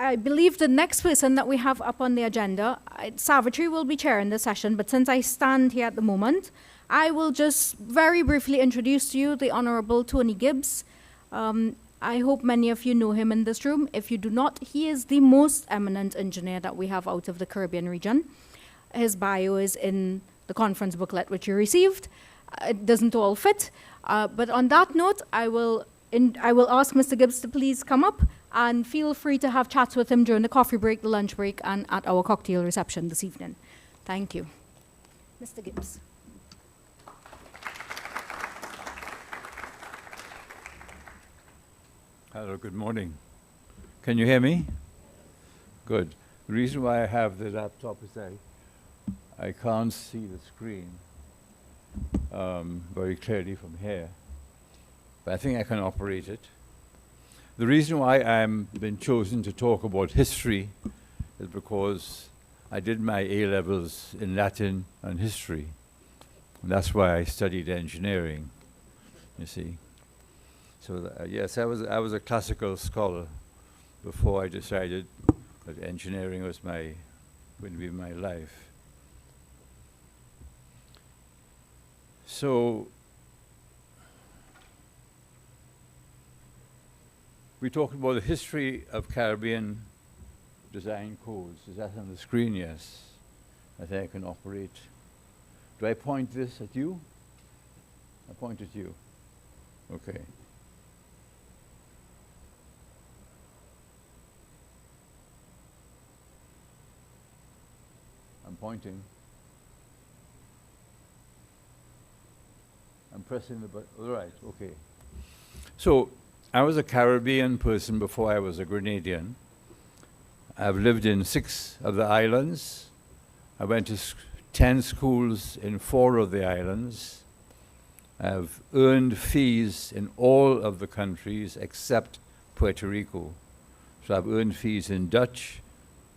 I believe the next person that we have up on the agenda, Savitri will be chairing the session, but since I stand here at the moment, I will just very briefly introduce to you the Honorable Tony Gibbs. I hope many of you know him in this room. If you do not, he is the most eminent engineer that we have out of the Caribbean region. His bio is in the conference booklet which you received. It doesn't all fit, but on that note, I will ask Mr. Gibbs to please come up, and feel free to have chats with him during the coffee break, the lunch break, and at our cocktail reception this evening. Thank you. Mr. Gibbs. Hello, good morning. Can you hear me? Good. The reason why I have the laptop is I can't see the screen very clearly from here, but I think I can operate it. The reason why I'm been chosen to talk about history is because I did my A-levels in Latin and history. And that's why I studied engineering, you see. So yes, I was a classical scholar before I decided that engineering was going to be my life. So we talked about the history of Caribbean design codes. Is that on the screen? Yes. I think I can operate. Do I point this at you? I point at you. Okay. I'm pointing. I'm pressing the button. All right, okay. So I was a Caribbean person before I was a Grenadian. I've lived in 6 of the islands. I went to 10 schools in 4 of the islands. I've earned fees in all of the countries except Puerto Rico. So I've earned fees in Dutch,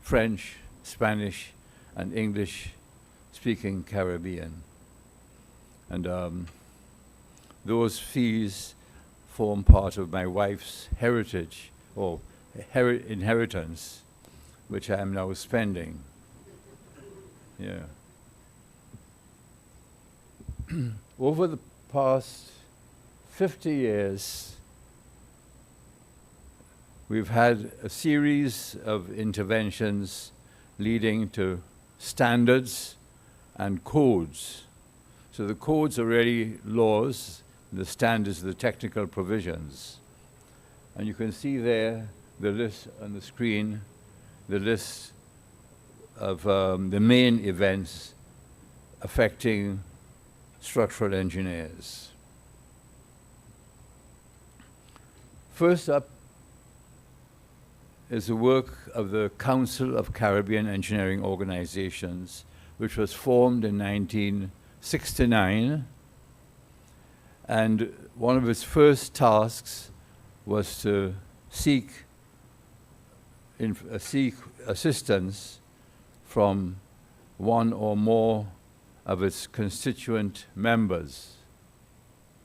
French, Spanish, and English-speaking Caribbean. And those fees form part of my wife's heritage, or inheritance, which I am now spending. Yeah. Over the past 50 years, we've had a series of interventions leading to standards and codes. So the codes are really laws, the standards are the technical provisions. And you can see there the list on the screen, the list of the main events affecting structural engineers. First up is the work of the Council of Caribbean Engineering Organizations, which was formed in 1969. And one of its first tasks was to seek assistance from one or more of its constituent members.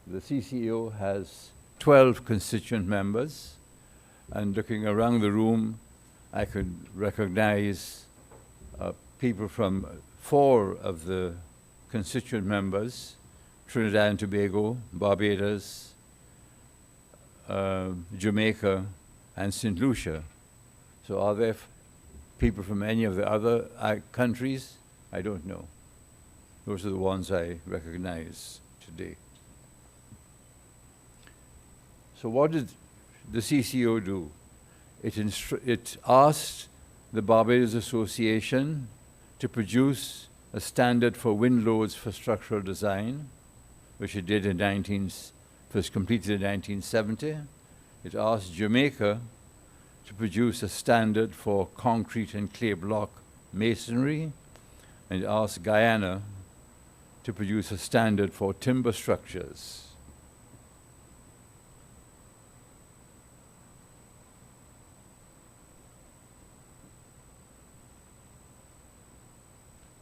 The CCO has 12 constituent members, and looking around the room, I could recognize people from 4 of the constituent members: Trinidad and Tobago, Barbados, Jamaica, and St. Lucia. So are there people from any of the other countries? I don't know. Those are the ones I recognize today. So what did the CCO do? It asked the Barbados Association to produce a standard for wind loads for structural design, which it did was completed in 1970. It asked Jamaica to produce a standard for concrete and clay block masonry, and it asked Guyana to produce a standard for timber structures.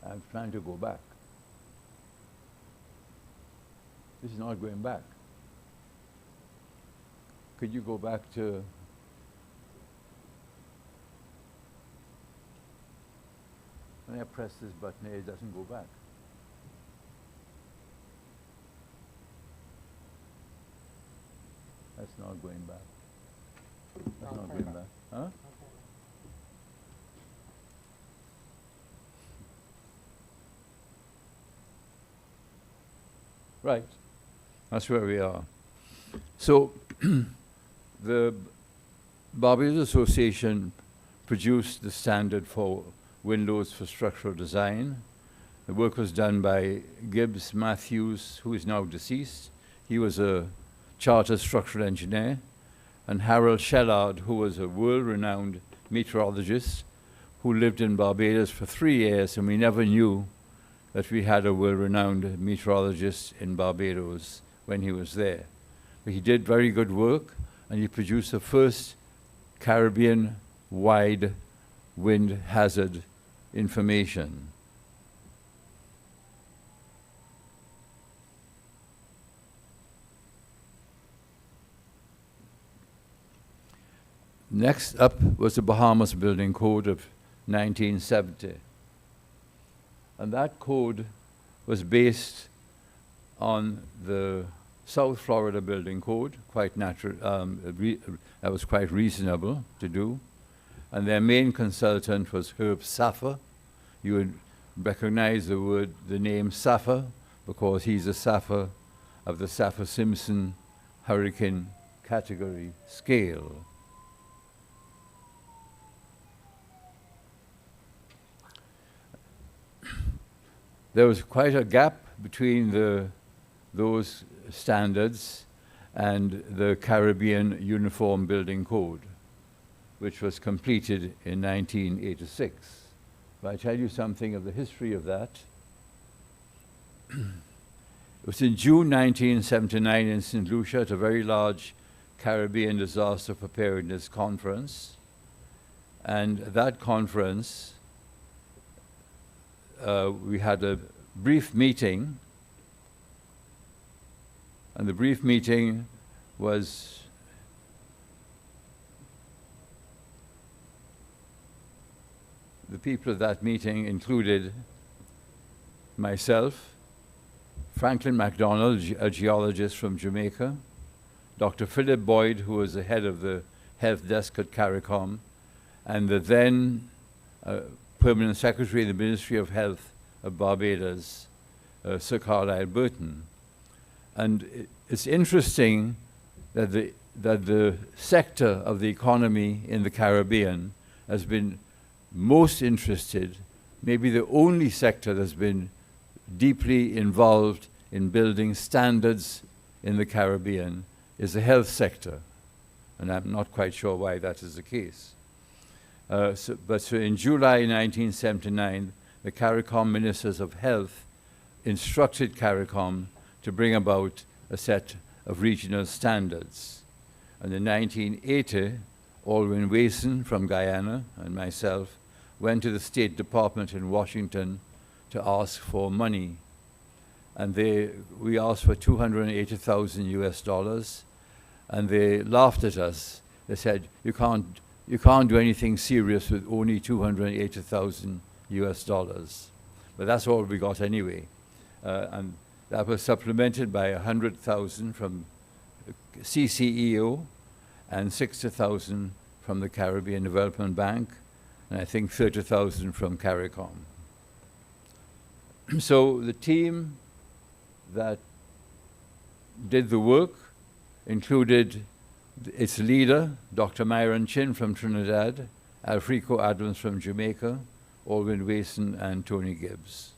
I'm trying to go back. This is not going back. Could you go back to when I press this button, it doesn't go back. That's not going back. That's not going back. Huh? Right. That's where we are. So the Barbados Association produced the standard for windows for structural design. The work was done by Gibbs Matthews, who is now deceased. He was a chartered structural engineer, and Harold Shellard, who was a world-renowned meteorologist who lived in Barbados for 3 years, and we never knew that we had a world-renowned meteorologist in Barbados when he was there. But he did very good work, and he produced the first Caribbean-wide wind hazard information. Next up was the Bahamas Building Code of 1970. And that code was based on the South Florida Building Code, quite natural, that was quite reasonable to do. And their main consultant was Herb Saffer. You would recognize the name Saffer because he's a Saffer of the Saffir-Simpson hurricane category scale. There was quite a gap between those standards and the Caribbean Uniform Building Code, which was completed in 1986. If I tell you something of the history of that, it was in June 1979 in St. Lucia at a very large Caribbean Disaster Preparedness Conference. And at that conference, we had a brief meeting, and the brief meeting was the people of that meeting included myself, Franklin MacDonald, a geologist from Jamaica, Dr. Philip Boyd, who was the head of the health desk at CARICOM, and the then Permanent Secretary of the Ministry of Health of Barbados, Sir Carlisle Burton. And it's interesting that the sector of the economy in the Caribbean has been most interested, maybe the only sector that's been deeply involved in building standards in the Caribbean is the health sector. And I'm not quite sure why that is the case. So in July 1979, the CARICOM Ministers of Health instructed CARICOM to bring about a set of regional standards. And in 1980, Alwyn Wason from Guyana and myself went to the State Department in Washington to ask for money. And we asked for $280,000 US, and they laughed at us. They said, you can't do anything serious with only $280,000 US. But that's all we got anyway. And that was supplemented by $100,000 from CCEO and $60,000 from the Caribbean Development Bank, and I think $30,000 from CARICOM. So the team that did the work included its leader, Dr. Myron Chin from Trinidad, Alfrico Adams from Jamaica, Alwyn Wason, and Tony Gibbs.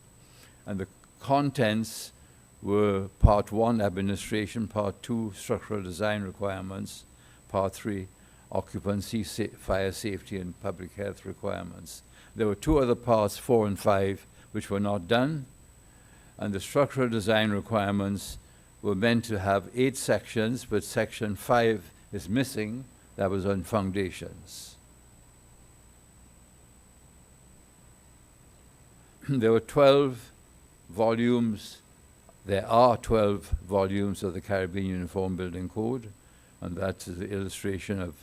And the contents were Part 1, administration, Part 2, structural design requirements, Part 3, occupancy, fire safety, and public health requirements. There were 2 other parts, 4 and 5, which were not done, and the structural design requirements were meant to have 8 sections, but section 5 is missing. That was on foundations. There were 12 volumes. There are 12 volumes of the Caribbean Uniform Building Code, and that's the illustration of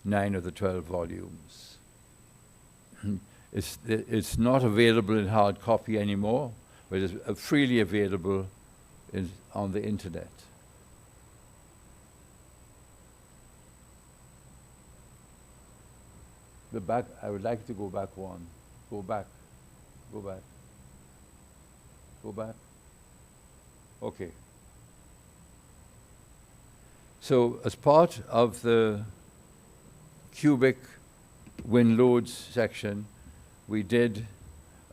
9 of the 12 volumes. It's not available in hard copy anymore, but it's freely available on the internet. The back, I would like to go back one. Go back. Go back. Go back. Okay. So as part of the cubic wind loads section, we did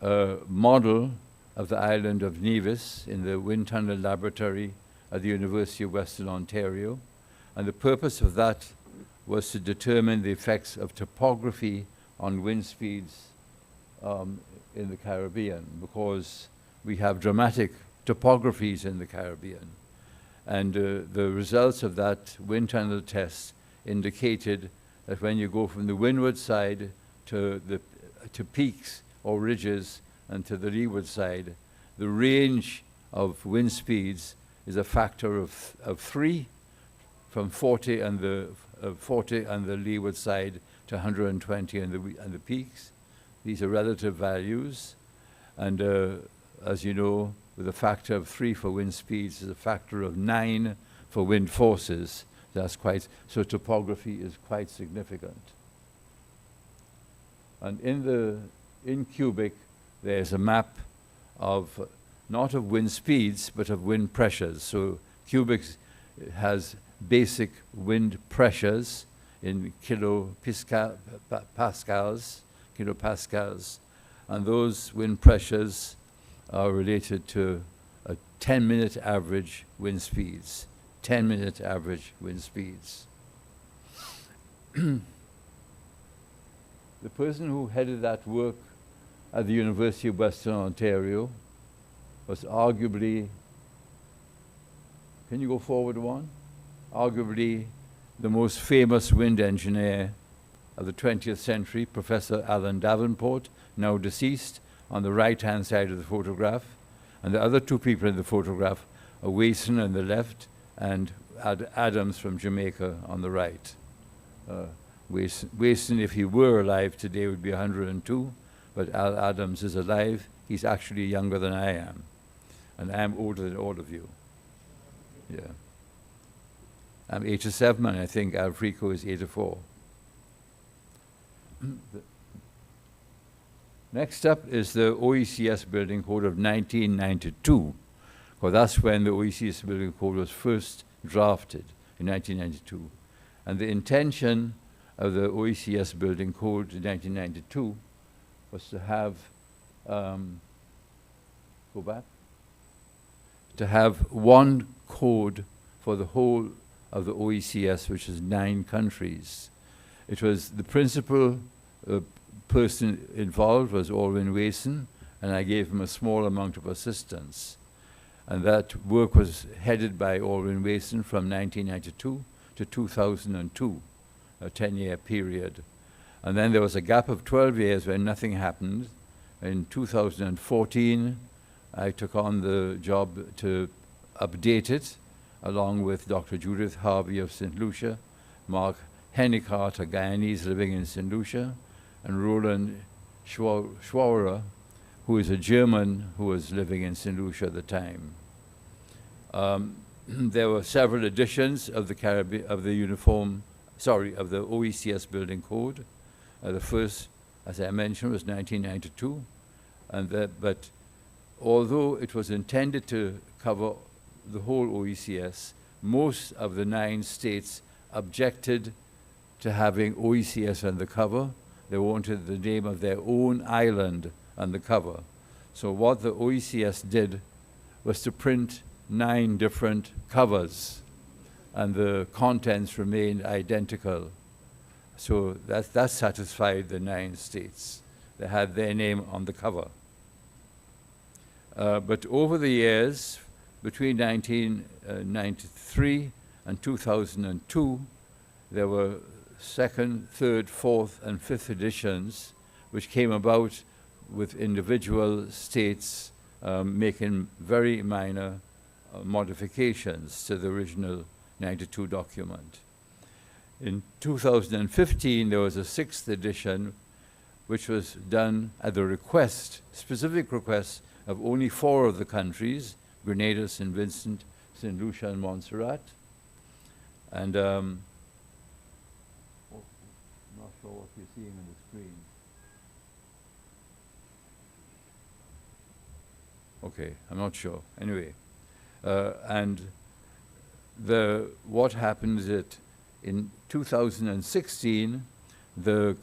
a model of the island of Nevis in the Wind Tunnel Laboratory at the University of Western Ontario. And the purpose of that was to determine the effects of topography on wind speeds in the Caribbean, because we have dramatic topographies in the Caribbean. And the results of that wind tunnel test indicated that when you go from the windward side to peaks or ridges and to the leeward side, the range of wind speeds is a factor of 3, from 40 on the leeward side to 120 on the peaks. These are relative values, and as you know, with a factor of 3 for wind speeds is a factor of 9 for wind forces. So topography is quite significant. And in cubic, there's a map of not of wind speeds, but of wind pressures. So cubic has basic wind pressures in kilopascals, and those wind pressures are related to a 10-minute average wind speeds. 10-minute average wind speeds. The person who headed that work at the University of Western Ontario was arguably, can you go forward one? Arguably the most famous wind engineer of the 20th century, Professor Alan Davenport, now deceased, on the right-hand side of the photograph. And the other two people in the photograph are Wason on the left and Adams from Jamaica on the right. Wason, if he were alive today, would be 102, but Al Adams is alive. He's actually younger than I am, and I'm older than all of you. Yeah. I'm 87, and I think Alfrico is 84. Next up is the OECS Building Code of 1992. Well, that's when the OECS Building Code was first drafted, in 1992. And the intention of the OECS Building Code in 1992 was to have, go back, to have one code for the whole of the OECS, which is 9 countries. It was the principal person involved was Alwyn Wason, and I gave him a small amount of assistance. And that work was headed by Alwyn Wason from 1992 to 2002, a 10-year period. And then there was a gap of 12 years when nothing happened. In 2014, I took on the job to update it, along with Dr. Judith Harvey of St. Lucia, Mark Hennicart, a Guyanese living in St. Lucia, and Roland Schwaurer, who is a German who was living in St. Lucia at the time. There were several editions of the OECS Building Code. The first, as I mentioned, was 1992, but although it was intended to cover the whole OECS, most of the 9 states objected to having OECS on the cover. They wanted the name of their own island on the cover. So what the OECS did was to print 9 different covers, and the contents remained identical. So that satisfied the 9 states. They had their name on the cover. But over the years, between 1993 and 2002, there were 2nd, 3rd, 4th, and 5th editions, which came about with individual states making very minor modifications to the original 92 document. In 2015, there was a 6th edition which was done at the request, specific request, of only 4 of the countries, Grenada, St. Vincent, St. Lucia, and Montserrat. And not sure what you're seeing on the screen. Okay, I'm not sure. Anyway, and what happened is that in 2016, the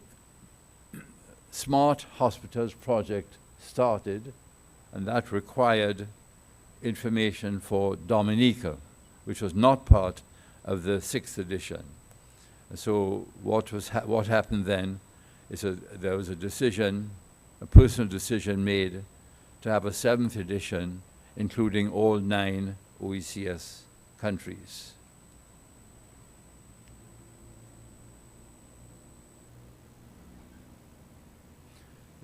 Smart Hospitals project started, and that required information for Dominica, which was not part of the 6th edition. So what happened then is there was a decision, a personal decision made to have a 7th edition, including all 9 OECS countries.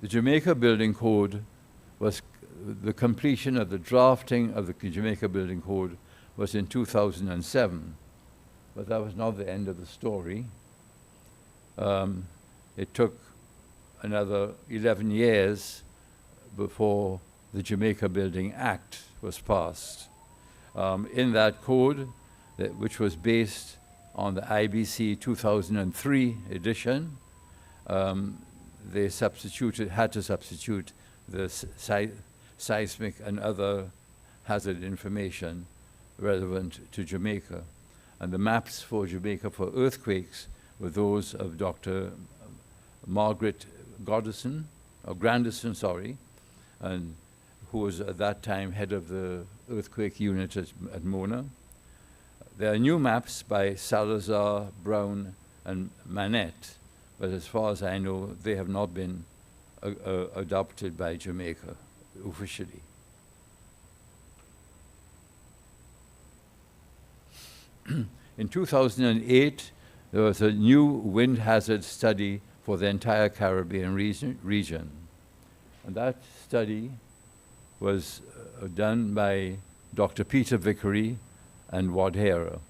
The Jamaica Building Code was, the completion of the drafting of the Jamaica Building Code was in 2007, but that was not the end of the story. It took another 11 years before the Jamaica Building Act was passed. In that code, which was based on the IBC 2003 edition, they had to substitute the seismic and other hazard information relevant to Jamaica. And the maps for Jamaica for earthquakes were those of Dr. Margaret Grandison, and who was at that time head of the earthquake unit at Mona. There are new maps by Salazar, Brown, and Manette, but as far as I know, they have not been adopted by Jamaica officially. In 2008, there was a new wind hazard study for the entire Caribbean region. And that study was done by Dr. Peter Vickery and Wadhera.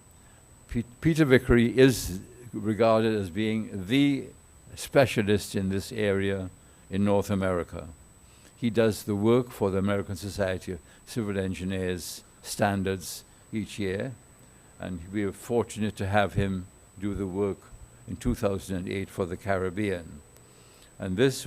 Peter Vickery is regarded as being the specialist in this area in North America. He does the work for the American Society of Civil Engineers standards each year, and we were fortunate to have him do the work in 2008 for the Caribbean. And this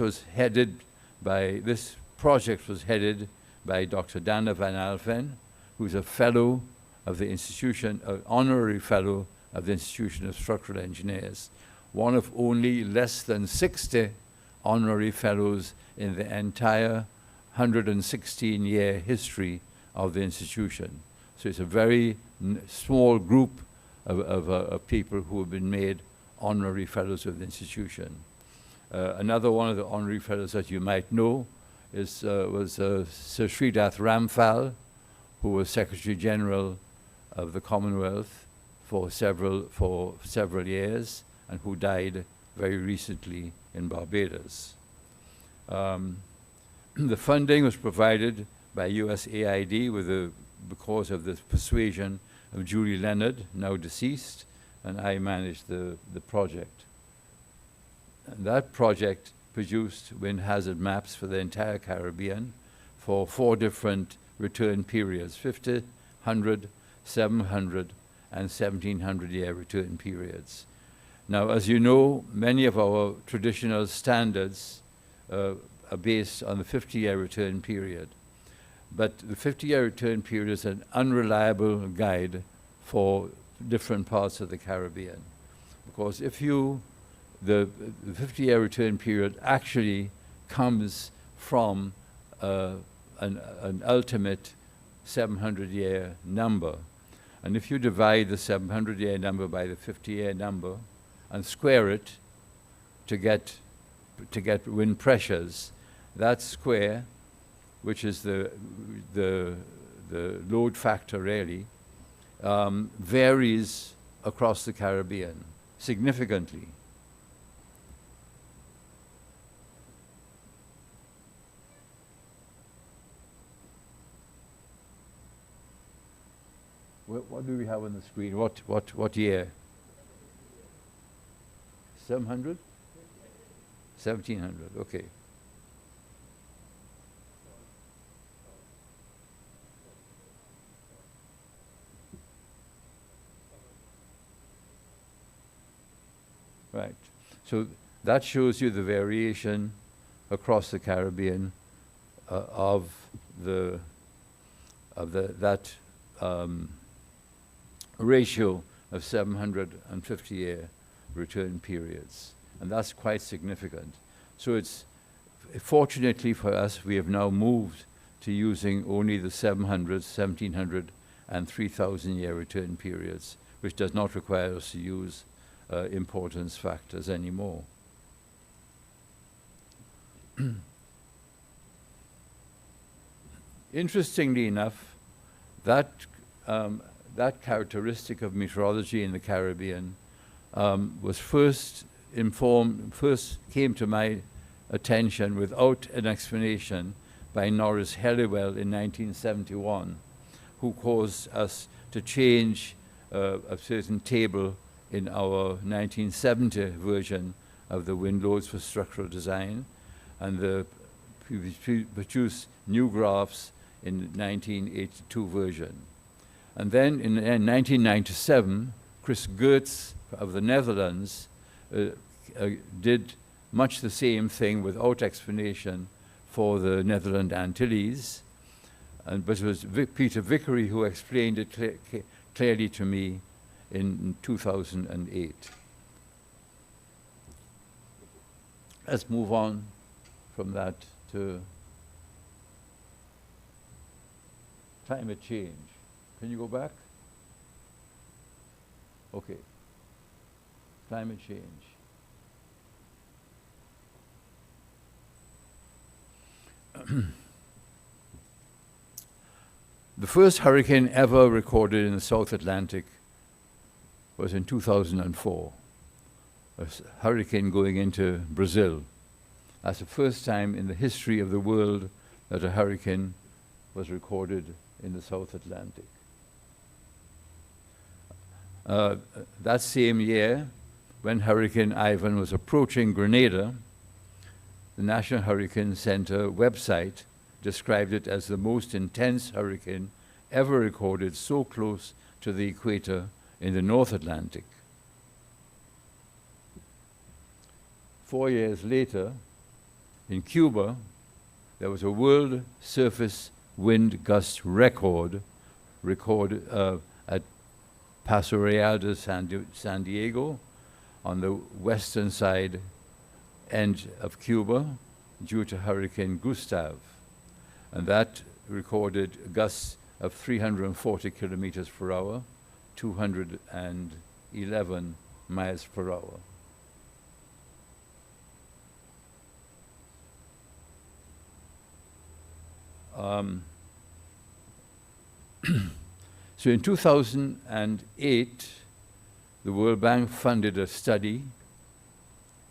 project was headed by Dr. Dana Van Alphen, who's a fellow of the institution, an honorary fellow of the Institution of Structural Engineers, one of only less than 60 honorary fellows in the entire 116-year history of the institution. So it's a very small group of people who have been made honorary fellows of the institution. Another one of the honorary fellows that you might know was Sir Sridath Ramphal, who was Secretary General of the Commonwealth for several years, and who died very recently in Barbados. The funding was provided by USAID because of the persuasion of Julie Leonard, now deceased, and I managed the project. And that project produced wind hazard maps for the entire Caribbean for 4 different return periods, 50, 100, 700, and 1700-year return periods. Now, as you know, many of our traditional standards are based on the 50-year return period. But the 50-year return period is an unreliable guide for different parts of the Caribbean. Because the 50-year return period actually comes from an ultimate 700-year number. And if you divide the 700-year number by the 50-year number and square it to get wind pressures, that square, which is the load factor really, varies across the Caribbean significantly. What do we have on the screen? What year? 700? 1700, okay. Right. So that shows you the variation across the Caribbean of that ratio of 750-year return periods, and that's quite significant. So it's fortunately for us, we have now moved to using only the 700, 1700, and 3,000-year return periods, which does not require us to use importance factors anymore. Interestingly enough, that characteristic of meteorology in the Caribbean was first came to my attention without an explanation by Norris Helliwell in 1971, who caused us to change a certain table in our 1970 version of the wind loads for structural design, and produced new graphs in 1982 version. And then in 1997, Chris Geertz of the Netherlands did much the same thing without explanation for the Netherlands Antilles, but it was Peter Vickery who explained it clearly to me in 2008. Let's move on from that to climate change. Can you go back? Okay. Climate change. The first hurricane ever recorded in the South Atlantic was in 2004. A hurricane going into Brazil. That's the first time in the history of the world that a hurricane was recorded in the South Atlantic. That same year, when Hurricane Ivan was approaching Grenada, the National Hurricane Center website described it as the most intense hurricane ever recorded so close to the equator in the North Atlantic. 4 years later, in Cuba, there was a world surface wind gust recorded at Paso Real de San Diego on the western side end of Cuba due to Hurricane Gustav. And that recorded gusts of 340 kilometers per hour, 211 miles per hour. So in 2008, the World Bank funded a study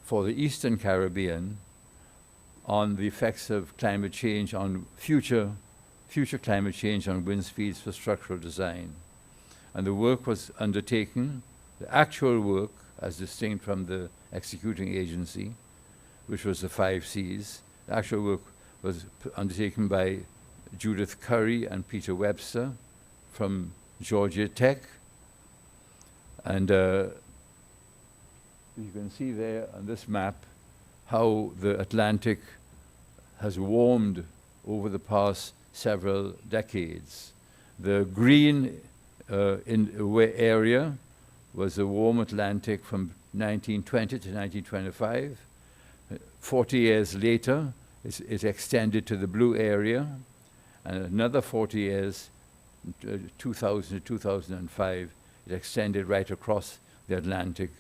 for the Eastern Caribbean on the effects of climate change on future climate change on wind speeds for structural design. And the work was undertaken, the actual work, as distinct from the executing agency, which was the 5 Cs. The actual work was undertaken by Judith Curry and Peter Webster from Georgia Tech. And you can see there on this map how the Atlantic has warmed over the past several decades. The green area was the warm Atlantic from 1920 to 1925. 40 years later, it extended to the blue area, and another 40 years, 2000 to 2005, it extended right across the Atlantic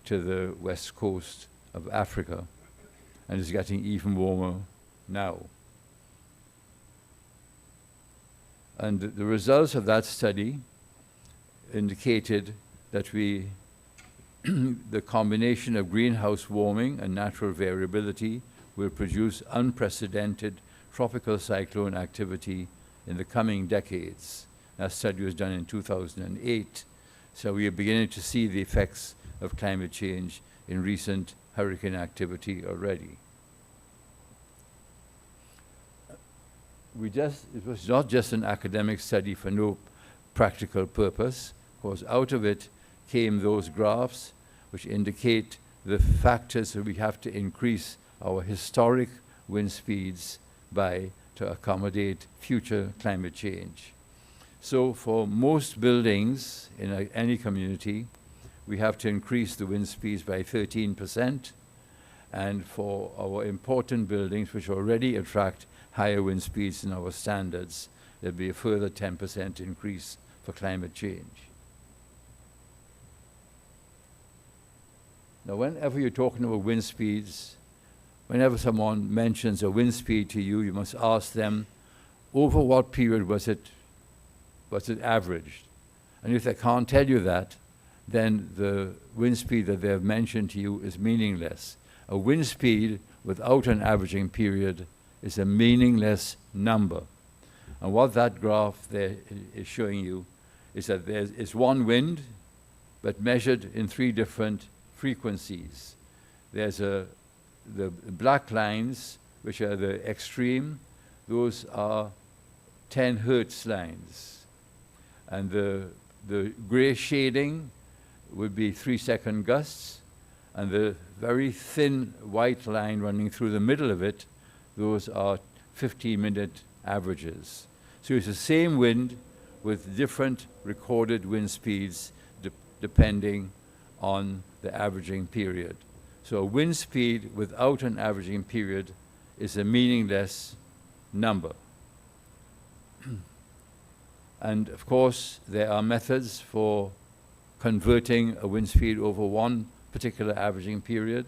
to the west coast of Africa, and it's getting even warmer now. And the results of that study indicated that the combination of greenhouse warming and natural variability will produce unprecedented tropical cyclone activity in the coming decades. That study was done in 2008. So we are beginning to see the effects of climate change in recent hurricane activity already. It was not just an academic study for no practical purpose, because out of it came those graphs which indicate the factors that we have to increase our historic wind speeds by to accommodate future climate change. So for most buildings in any community, we have to increase the wind speeds by 13%. And for our important buildings, which already attract higher wind speeds than our standards, there'll be a further 10% increase for climate change. Now, whenever you're talking about wind speeds, whenever someone mentions a wind speed to you, you must ask them, over what period was it averaged? And if they can't tell you that, then the wind speed that they have mentioned to you is meaningless. A wind speed without an averaging period is a meaningless number. And what that graph there is showing you is that there is one wind, but measured in 3 different frequencies. There's the black lines, which are the extreme. Those are 10 hertz lines. And the gray shading would be 3-second gusts. And the very thin white line running through the middle of it, those are 15-minute averages. So it's the same wind with different recorded wind speeds depending on the averaging period. So a wind speed without an averaging period is a meaningless number. And of course, there are methods for converting a wind speed over one particular averaging period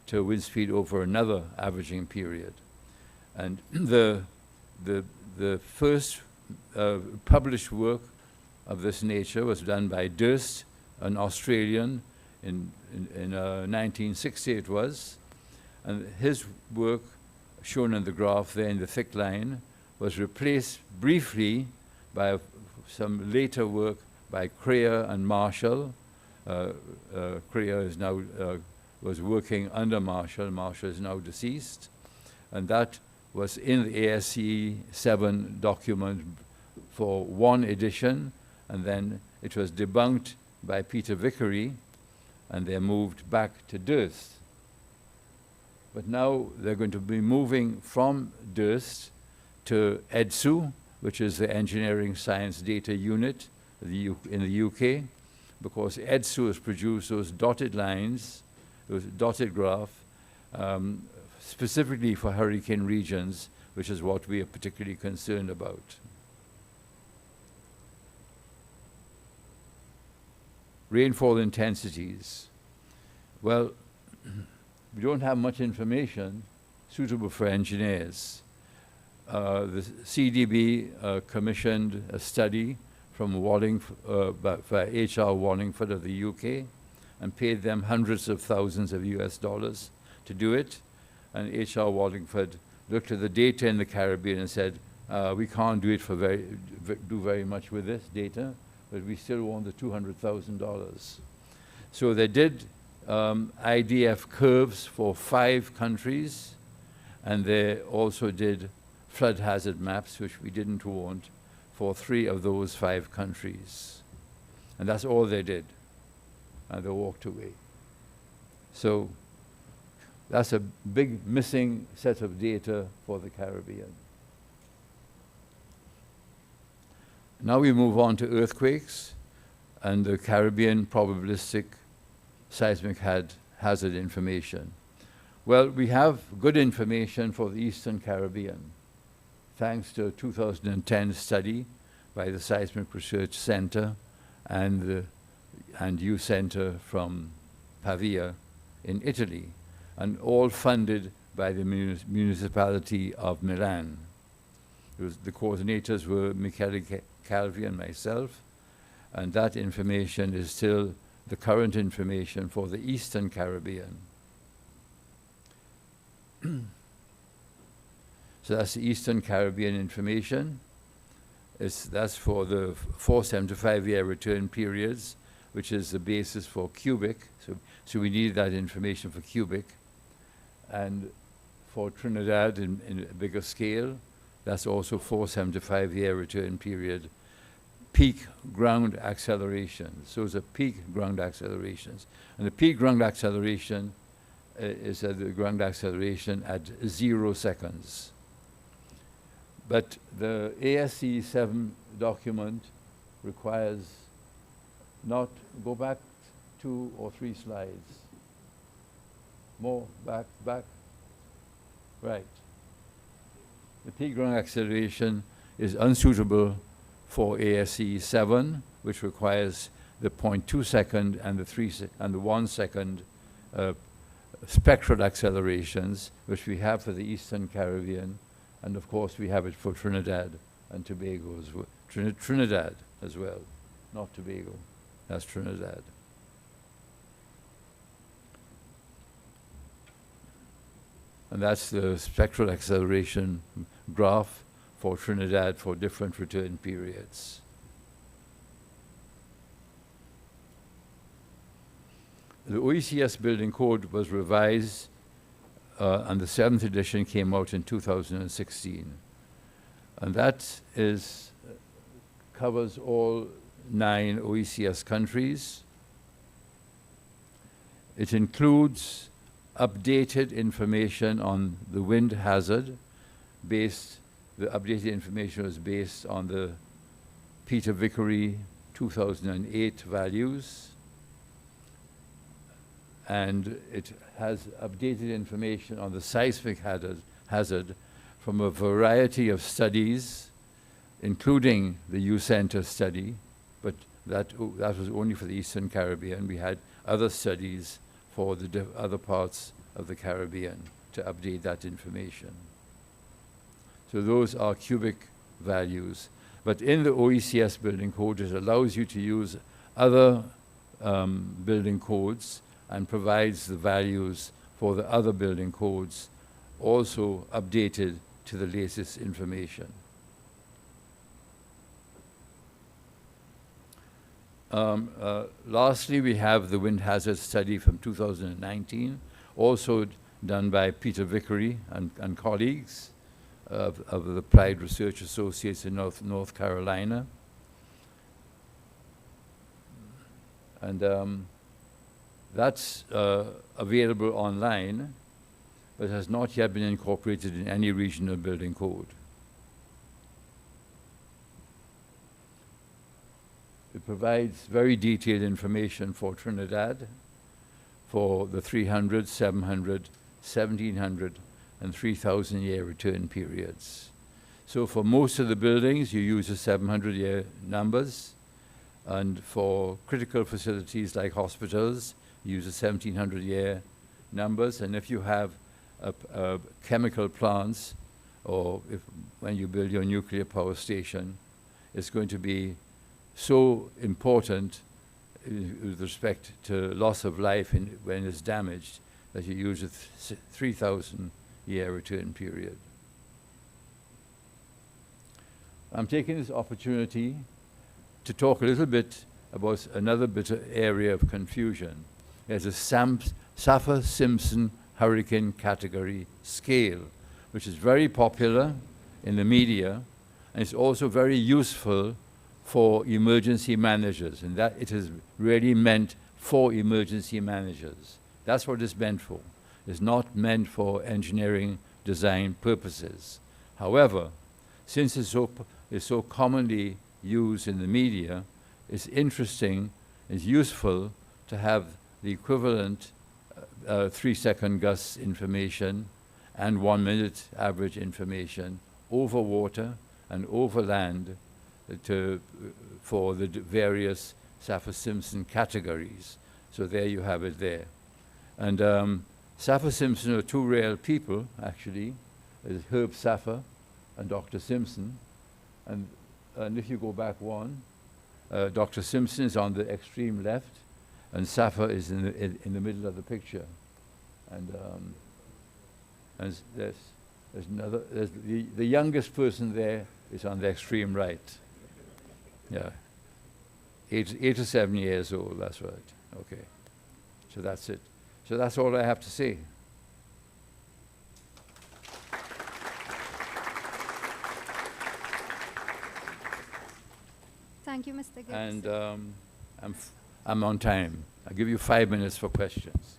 to a wind speed over another averaging period. And the first published work of this nature was done by Durst, an Australian, in 1960 it was. And his work, shown in the graph there in the thick line, was replaced briefly by some later work by Creer and Marshall. Creer is now was working under Marshall. Marshall is now deceased, and that was in the ASCE 7 document for one edition, and then it was debunked by Peter Vickery, and they moved back to Durst. But now they're going to be moving from Durst to EDSU, which is the Engineering Science Data Unit in the UK, because EDSU has produced those dotted lines, those dotted graph, specifically for hurricane regions, which is what we are particularly concerned about. Rainfall intensities. Well, we don't have much information suitable for engineers. The CDB commissioned a study from by H.R. Wallingford of the UK and paid them hundreds of thousands of US dollars to do it. And H.R. Wallingford looked at the data in the Caribbean and said, we can't do it do very much with this data, but we still want the $200,000. So they did IDF curves for 5 countries, and they also did flood hazard maps, which we didn't want, for 3 of those 5 countries. And that's all they did. And they walked away. So that's a big missing set of data for the Caribbean. Now we move on to earthquakes and the Caribbean probabilistic seismic hazard information. Well, we have good information for the Eastern Caribbean, thanks to a 2010 study by the Seismic Research Center and the U Center from Pavia in Italy, and all funded by the municipality of Milan. The coordinators were Michele Calvi and myself, and that information is still the current information for the Eastern Caribbean. So that's the Eastern Caribbean information. That's for the 475-year return periods which is the basis for cubic. So we need that information for cubic. And for Trinidad in a bigger scale, that's also 475-year return period. Peak ground accelerations. Those are peak ground accelerations. And the peak ground acceleration is the ground acceleration at 0 seconds. But the ASC 7 document requires not, go back 2 or 3 slides. More, back. Right. The peak ground acceleration is unsuitable for ASC 7, which requires the 0.2 second and the 1 second spectral accelerations, which we have for the Eastern Caribbean, and of course we have it for Trinidad and Tobago as well. Trinidad as well, not Tobago. That's Trinidad. And that's the spectral acceleration graph for Trinidad for different return periods. The OECS building code was revised and the 7th edition came out in 2016. And that covers all 9 OECS countries. It includes updated information on the wind hazard. The updated information was based on the Peter Vickery 2008 values. And it has updated information on the seismic hazard from a variety of studies, including the U-Center study, but that was only for the Eastern Caribbean. We had other studies for the other parts of the Caribbean to update that information. So those are cubic values. But in the OECS building code, it allows you to use other building codes and provides the values for the other building codes, also updated to the latest information. Lastly, we have the wind hazard study from 2019, also done by Peter Vickery and colleagues of the Applied Research Associates in North Carolina. And that's available online, but has not yet been incorporated in any regional building code. It provides very detailed information for Trinidad for the 300, 700, 1700, and 3,000-year return periods. So for most of the buildings, you use the 700-year numbers, and for critical facilities like hospitals, you use the 1700-year numbers. And if you have chemical plants, or when you build your nuclear power station, it's going to be so important with respect to loss of life when it's damaged that you use a 3,000-year return period. I'm taking this opportunity to talk a little bit about another bit of area of confusion. There's a Saffir-Simpson hurricane category scale, which is very popular in the media, and it's also very useful for emergency managers, and that it is really meant for emergency managers. That's what it's meant for. It's not meant for engineering design purposes. However, since it's so commonly used in the media, it's interesting, it's useful to have the equivalent 3-second gust information and 1-minute average information over water and over land for the various Saffir-Simpson categories. So there you have it there. And Saffir-Simpson are 2 real people, actually. There's Herb Saffir and Dr. Simpson. And if you go back 1, Dr. Simpson is on the extreme left, and Saffir is in the middle of the picture. And there's the youngest person there is on the extreme right. Yeah. 8 to 7 years old, that's right. Okay. So that's it. So that's all I have to say. Thank you, Mr. Gibbs. And I'm on time. I'll give you 5 minutes for questions.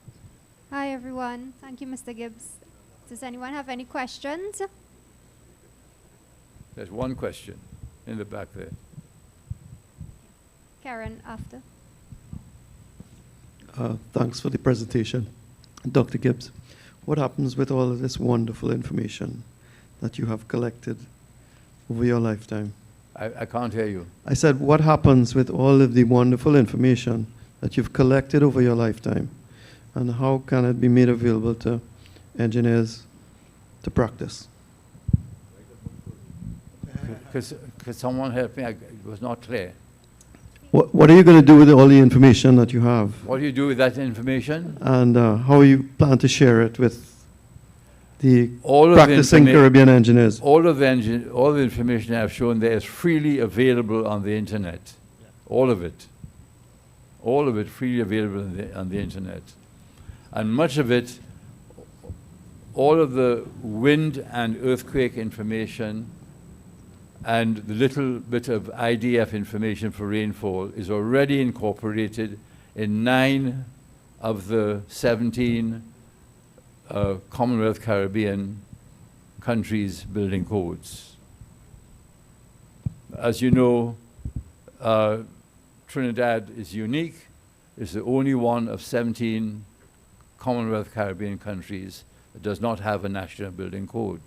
Hi, everyone. Thank you, Mr. Gibbs. Does anyone have any questions? There's one question in the back there. Karen, after. Thanks for the presentation. Dr. Gibbs, what happens with all of this wonderful information that you have collected over your lifetime? I can't hear you. I said, what happens with all of the wonderful information that you've collected over your lifetime? And how can it be made available to engineers to practice? Could someone help me? It was not clear. What are you going to do with all the information that you have? What do you do with that information? And how you plan to share it with the All of the practicing Caribbean engineers? All of the information I've shown there is freely available on the internet. Yeah. All of it. All of it freely available on the internet. And much of it, all of the wind and earthquake information and the little bit of IDF information for rainfall is already incorporated in 9 of the 17 Commonwealth Caribbean countries' building codes. As you know, Trinidad is unique. It's the only one of 17 Commonwealth Caribbean countries that does not have a national building code.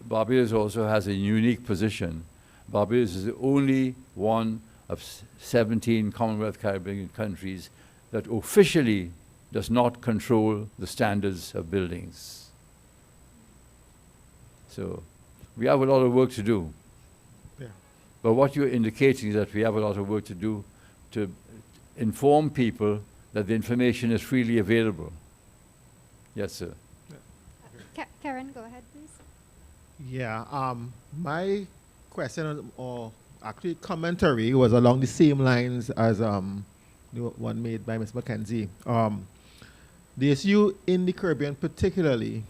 Barbados also has a unique position. Barbados is the only one of 17 Commonwealth Caribbean countries that officially does not control the standards of buildings. So we have a lot of work to do. Yeah. But what you're indicating is that we have a lot of work to do to inform people that the information is freely available. Yes, sir. Karen, go ahead, please. Yeah, my question or actually commentary was along the same lines as the one made by Ms. Mackenzie. The issue in the Caribbean particularly,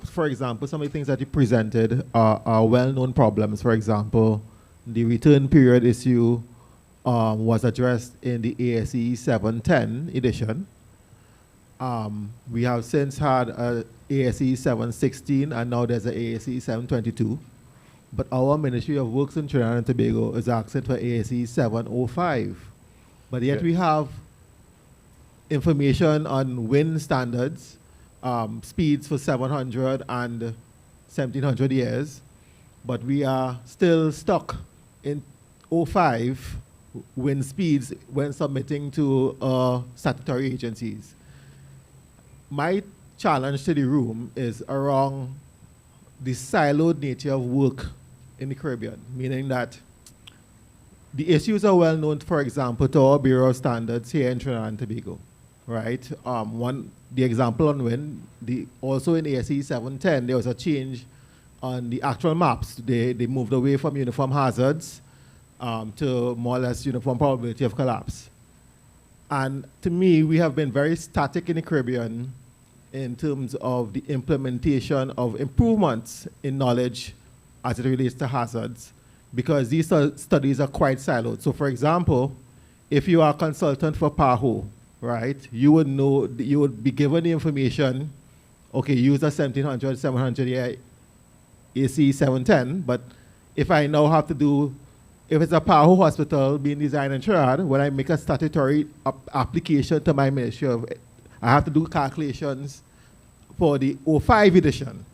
for example, some of the things that you presented are well-known problems. For example, the return period issue was addressed in the ASE 710 edition. We have since had a ASE 716 and now there's a ASE 722. But our Ministry of Works in Trinidad and Tobago is asking for ASE 705. But yet we have information on wind standards, speeds for 700 and 1700 years, but we are still stuck in 05 wind speeds when submitting to statutory agencies. My challenge to the room is around the siloed nature of work in the Caribbean, meaning that the issues are well known, for example, to our Bureau of Standards here in Trinidad and Tobago, right? The example on wind, also in ASE 710, there was a change on the actual maps. They moved away from uniform hazards to more or less uniform probability of collapse. And to me, we have been very static in the Caribbean in terms of the implementation of improvements in knowledge as it relates to hazards, because these studies are quite siloed. So for example, if you are a consultant for PAHO, right, you would know, you would be given the information, okay, use a 1700, 700 year AC 710, but if I now have to do, if it's a PAHO hospital being designed in Trinidad, when I make a statutory application to my ministry, I have to do calculations for the 05 edition.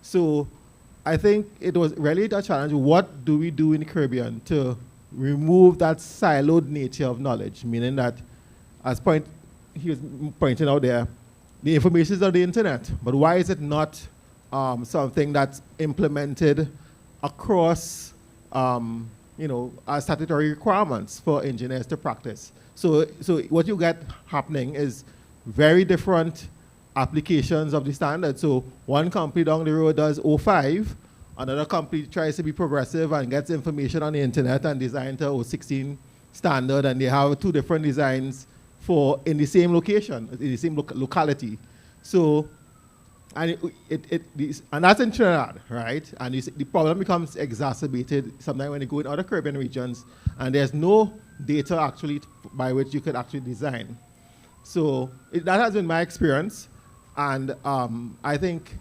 So I think it was really a challenge. What do we do in the Caribbean to remove that siloed nature of knowledge? Meaning that, as he was pointing out there, the information is on the internet, but why is it not something that's implemented across, as statutory requirements for engineers to practice? So what you get happening is very different applications of the standard. So one company down the road does 05, Another company tries to be progressive and gets information on the internet and design to a 16 standard, and they have two different designs for in the same location, in the same locality. So, and and that's in Trinidad, right? And you see, the problem becomes exacerbated sometimes when you go in other Caribbean regions, and there's no data actually by which you could actually design. So that has been my experience, and I think,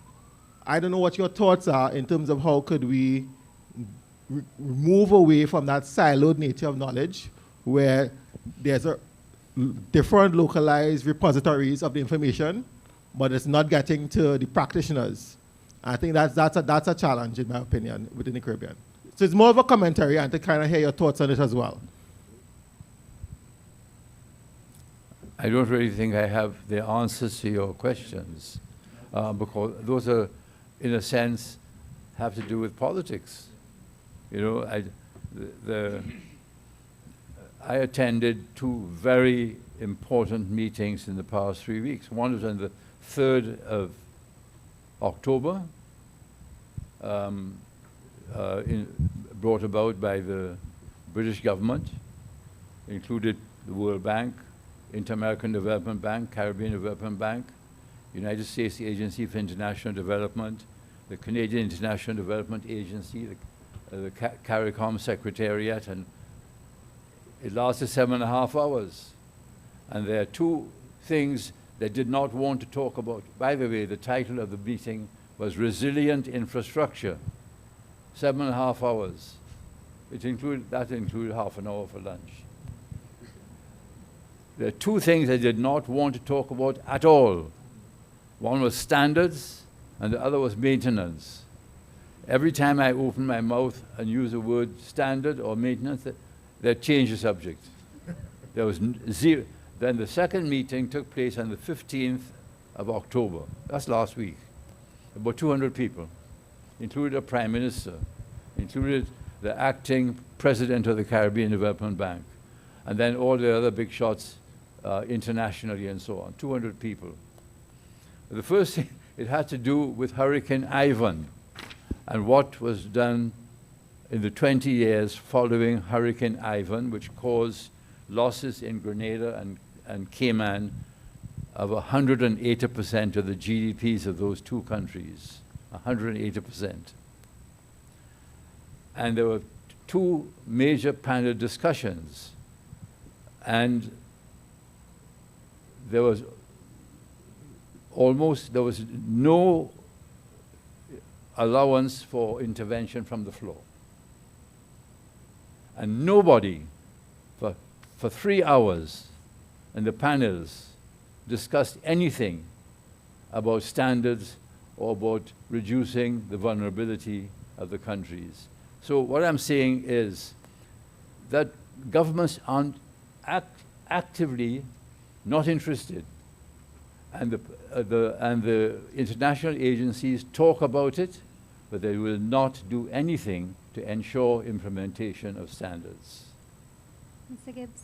I don't know what your thoughts are in terms of how could we move away from that siloed nature of knowledge, where there's a different localized repositories of the information, but it's not getting to the practitioners. I think that's a challenge, in my opinion, within the Caribbean. So it's more of a commentary and to kind of hear your thoughts on it as well. I don't really think I have the answers to your questions, because those are, in a sense, have to do with politics. You know, I attended two very important meetings in the past 3 weeks. One was on the 3rd of October, brought about by the British government, included the World Bank, Inter-American Development Bank, Caribbean Development Bank, United States Agency for International Development, the Canadian International Development Agency, the CARICOM Secretariat, and it lasted 7.5 hours. And there are two things they did not want to talk about. By the way, the title of the meeting was Resilient Infrastructure. 7.5 hours. That included half an hour for lunch. There are two things they did not want to talk about at all. One was standards, and the other was maintenance. Every time I open my mouth and use the word standard or maintenance, they change the subject. There was zero. Then the second meeting took place on the 15th of October. That's last week. About 200 people, included a prime minister, included the acting president of the Caribbean Development Bank, and then all the other big shots internationally and so on, 200 people. The first thing, it had to do with Hurricane Ivan and what was done in the 20 years following Hurricane Ivan, which caused losses in Grenada and Cayman of 180% of the GDPs of those two countries, 180%. And there were two major panel discussions, and there was no allowance for intervention from the floor. And nobody, for 3 hours, in the panels discussed anything about standards or about reducing the vulnerability of the countries. So what I'm saying is that governments aren't actively not interested, and the international agencies talk about it, but they will not do anything to ensure implementation of standards. Mr. Gibbs.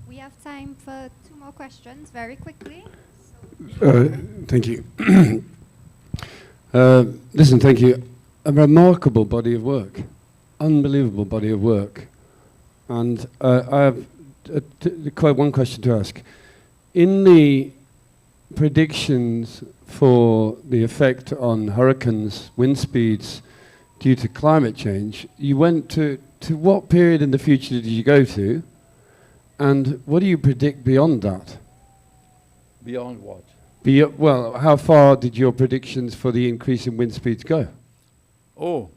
We have time for 2 more questions, very quickly. Thank you. Listen, thank you. A remarkable body of work, unbelievable body of work. And I have quite one question to ask. In the predictions for the effect on hurricanes, wind speeds due to climate change, you went to what period in the future did you go to? And what do you predict beyond that? Beyond what? Well, how far did your predictions for the increase in wind speeds go? Oh,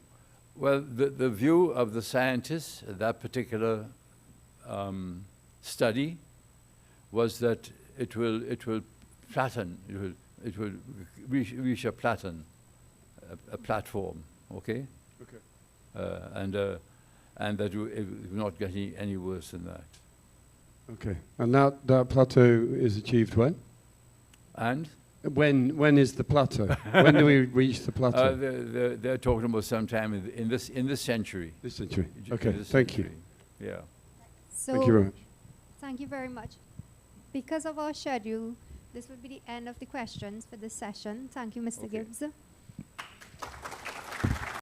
well, the view of the scientists at that particular study was that it will flatten. It will reach a platform. Okay. Okay. And that it will not get any worse than that. Okay. And that plateau is achieved when? And? When is the plateau? When do we reach the plateau? They're talking about sometime in this century. This century. Okay. Thank you. Yeah. So thank you very much. Thank you very much. Because of our schedule, this will be the end of the questions for this session. Thank you, Mr. Gibbs.